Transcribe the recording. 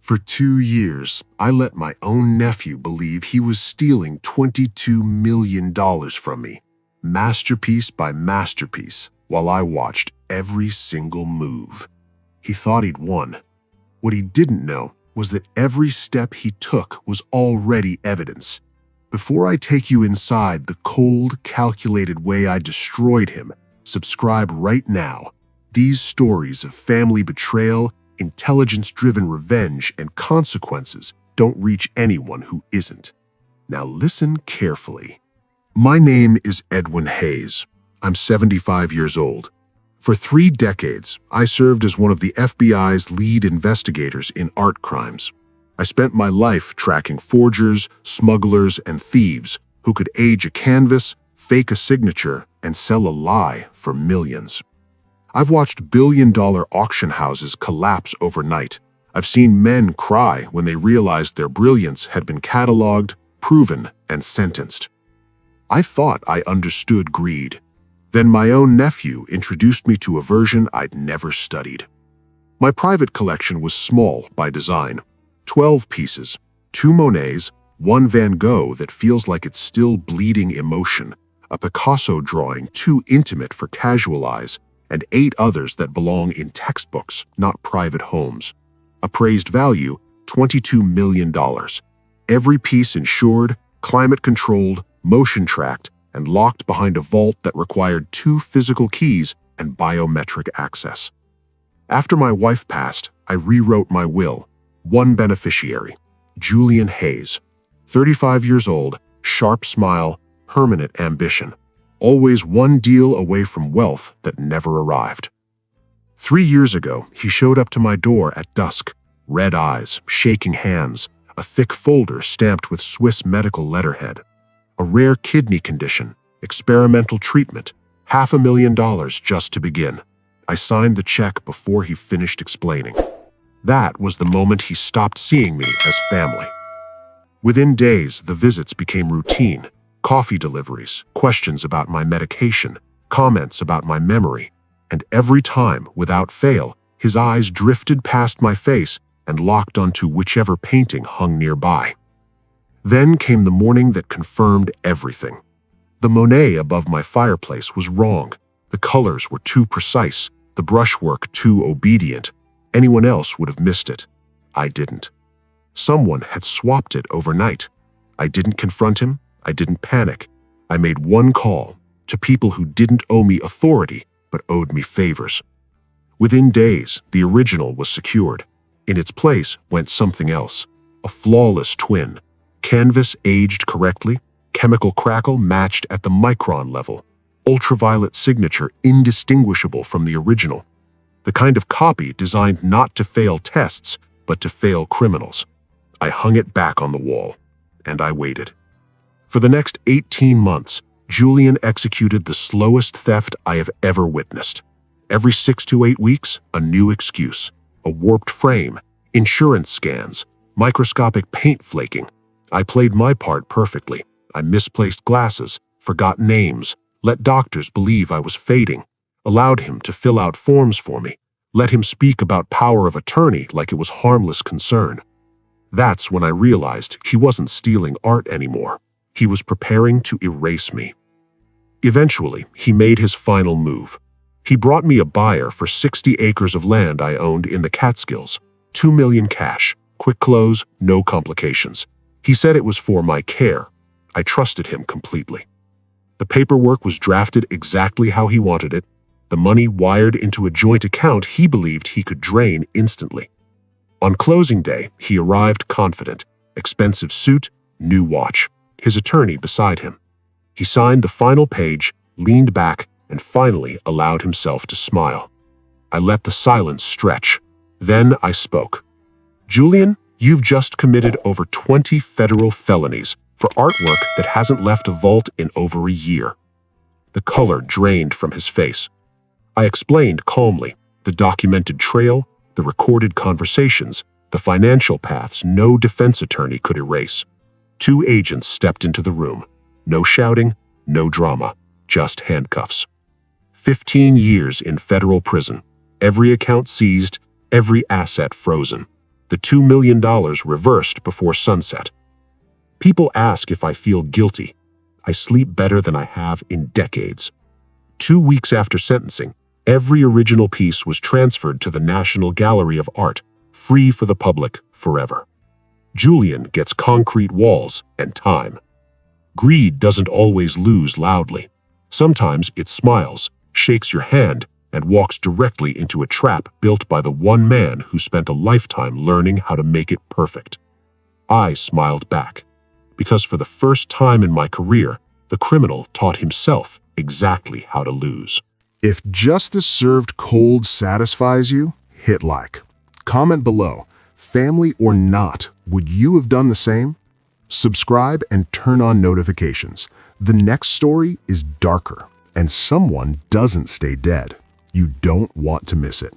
For 2 years, I let my own nephew believe he was stealing $22 million from me, masterpiece by masterpiece, while I watched every single move. He thought he'd won. What he didn't know was that every step he took was already evidence. Before I take you inside the cold, calculated way I destroyed him, subscribe right now. These stories of family betrayal, intelligence-driven revenge, and consequences don't reach anyone who isn't. Now listen carefully. My name is Edwin Hayes. I'm 75 years old. For 3 decades, I served as one of the FBI's lead investigators in art crimes. I spent my life tracking forgers, smugglers, and thieves who could age a canvas, fake a signature, and sell a lie for millions. I've watched billion-dollar auction houses collapse overnight. I've seen men cry when they realized their brilliance had been cataloged, proven, and sentenced. I thought I understood greed. Then my own nephew introduced me to a version I'd never studied. My private collection was small by design. 12 pieces, 2 Monets, 1 Van Gogh that feels like it's still bleeding emotion, a Picasso drawing too intimate for casual eyes, and 8 others that belong in textbooks, not private homes. Appraised value, $22 million. Every piece insured, climate-controlled, motion-tracked, and locked behind a vault that required 2 physical keys and biometric access. After my wife passed, I rewrote my will. 1 beneficiary, Julian Hayes. 35 years old, sharp smile, permanent ambition. Always one deal away from wealth that never arrived. 3 years ago, he showed up to my door at dusk, red eyes, shaking hands, a thick folder stamped with Swiss medical letterhead. A rare kidney condition, experimental treatment, $500,000 just to begin. I signed the check before he finished explaining. That was the moment he stopped seeing me as family. Within days, the visits became routine. Coffee deliveries, questions about my medication, comments about my memory, and every time, without fail, his eyes drifted past my face and locked onto whichever painting hung nearby. Then came the morning that confirmed everything. The Monet above my fireplace was wrong. The colors were too precise, the brushwork too obedient. Anyone else would have missed it. I didn't. Someone had swapped it overnight. I didn't confront him. I didn't panic. I made one call to people who didn't owe me authority but owed me favors. Within days, the original was secured. In its place went something else, a flawless twin. Canvas aged correctly, chemical crackle matched at the micron level, ultraviolet signature indistinguishable from the original. The kind of copy designed not to fail tests, but to fail criminals. I hung it back on the wall, and I waited. For the next 18 months, Julian executed the slowest theft I have ever witnessed. Every 6 to 8 weeks, a new excuse, a warped frame, insurance scans, microscopic paint flaking. I played my part perfectly. I misplaced glasses, forgot names, let doctors believe I was fading, allowed him to fill out forms for me, let him speak about power of attorney like it was harmless concern. That's when I realized he wasn't stealing art anymore. He was preparing to erase me. Eventually, he made his final move. He brought me a buyer for 60 acres of land I owned in the Catskills, $2 million cash, quick close, no complications. He said it was for my care. I trusted him completely. The paperwork was drafted exactly how he wanted it, the money wired into a joint account he believed he could drain instantly. On closing day, he arrived confident, expensive suit, new watch, his attorney beside him. He signed the final page, leaned back, and finally allowed himself to smile. I let the silence stretch. Then I spoke. Julian, you've just committed over 20 federal felonies for artwork that hasn't left a vault in over a year. The color drained from his face. I explained calmly the documented trail, the recorded conversations, the financial paths no defense attorney could erase. 2 agents stepped into the room. No shouting, no drama, just handcuffs. 15 years in federal prison, every account seized, every asset frozen. The $2 million reversed before sunset. People ask if I feel guilty. I sleep better than I have in decades. 2 weeks after sentencing, every original piece was transferred to the National Gallery of Art, free for the public forever. Julian gets concrete walls and time. Greed doesn't always lose loudly. Sometimes it smiles, shakes your hand, and walks directly into a trap built by the one man who spent a lifetime learning how to make it perfect. I smiled back, because for the first time in my career, the criminal taught himself exactly how to lose. If justice served cold satisfies you, hit like. Comment below, family or not, would you have done the same? Subscribe and turn on notifications. The next story is darker, and someone doesn't stay dead. You don't want to miss it.